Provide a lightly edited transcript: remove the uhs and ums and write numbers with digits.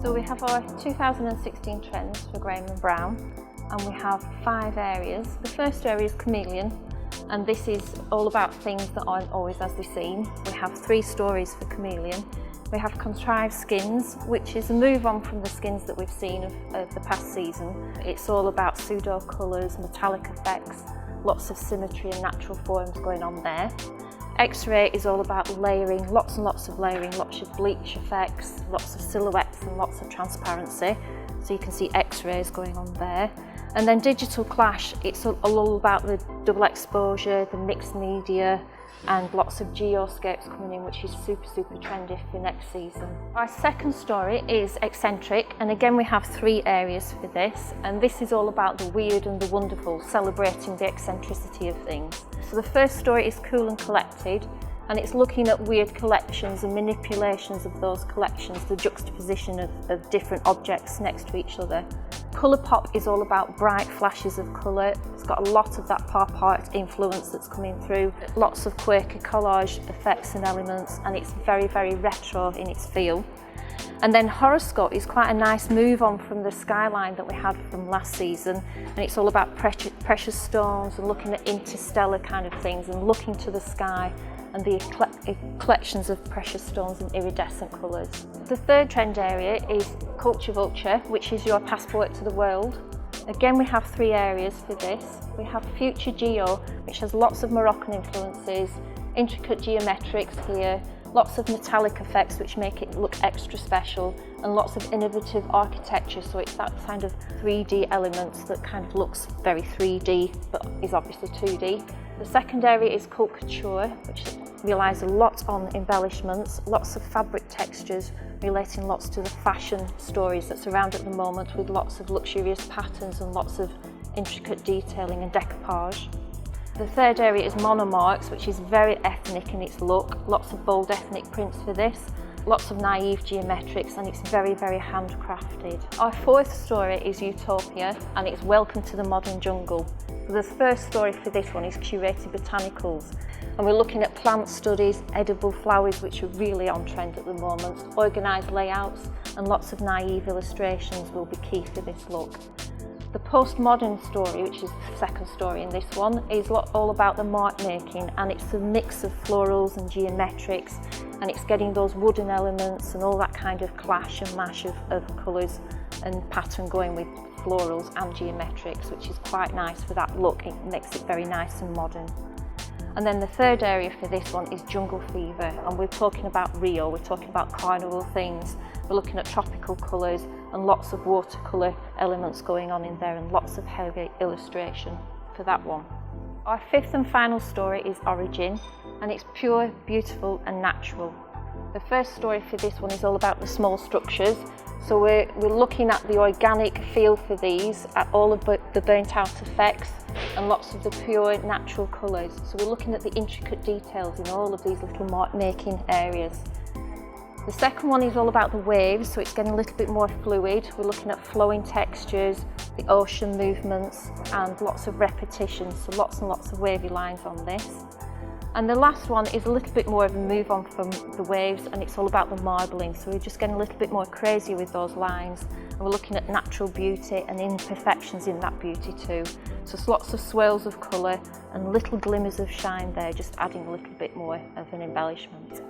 So we have our 2016 trends for Graham and Brown, and we have 5 areas. The first area is chameleon, and this is all about things that aren't always as they seem. We have 3 stories for chameleon. We have contrived skins, which is a move on from the skins that we've seen of the past season. It's all about pseudo colours, metallic effects, lots of symmetry and natural forms going on there. X-ray is all about layering, lots and lots of layering, lots of bleach effects, lots of silhouettes and lots of transparency. So you can see X-rays going on there. And then digital clash, it's all about the double exposure, the mixed media, and lots of geoscapes coming in, which is super trendy for next season. Our second story is Eccentric, and again we have 3 areas for this, and this is all about the weird and the wonderful, celebrating the eccentricity of things. So the first story is Cool and Collected, and it's looking at weird collections and manipulations of those collections, the juxtaposition of different objects next to each other. Colour Pop is all about bright flashes of colour. It's got a lot of that pop art influence that's coming through, lots of quirky collage effects and elements, and it's very retro in its feel. And then Horoscope is quite a nice move on from the skyline that we had from last season, and it's all about precious stones and looking at interstellar kind of things and looking to the sky and the collections of precious stones and iridescent colours. The third trend area is Culture Vulture, which is your passport to the world. Again, we have 3 areas for this. We have Future Geo, which has lots of Moroccan influences, intricate geometrics here, lots of metallic effects which make it look extra special, and lots of innovative architecture, so it's that kind of 3D elements that kind of looks very 3D but is obviously 2D. The second area is Cult Couture, which relies a lot on embellishments, lots of fabric textures, relating lots to the fashion stories that's around at the moment, with lots of luxurious patterns and lots of intricate detailing and decoupage. The third area is Monomarks, which is very ethnic in its look, lots of bold ethnic prints for this, lots of naive geometrics, and it's very handcrafted. Our fourth story is Utopia, and it's Welcome to the Modern Jungle. The first story for this one is Curated Botanicals, and we're looking at plant studies, edible flowers, which are really on trend at the moment, organised layouts, and lots of naive illustrations will be key for this look. The postmodern story, which is the second story in this one, is all about the mark making, and it's a mix of florals and geometrics, and it's getting those wooden elements and all that kind of clash and mash of colours and pattern going with florals and geometrics, which is quite nice for that look. It makes it very nice and modern. And then the third area for this one is Jungle Fever, and we're talking about Rio, we're talking about carnival things, we're looking at tropical colours and lots of watercolour elements going on in there and lots of heavy illustration for that one. Our fifth and final story is Origin, and it's pure, beautiful and natural. The first story for this one is all about the small structures. So we're looking at the organic feel for these, at all of the burnt out effects and lots of the pure natural colours. So we're looking at the intricate details in all of these little mark making areas. The second one is all about the waves, so it's getting a little bit more fluid. We're looking at flowing textures, the ocean movements and lots of repetition, so lots and lots of wavy lines on this. And the last one is a little bit more of a move on from the waves, and it's all about the marbling. So we're just getting a little bit more crazy with those lines, and we're looking at natural beauty and imperfections in that beauty too. So it's lots of swirls of colour and little glimmers of shine there, just adding a little bit more of an embellishment.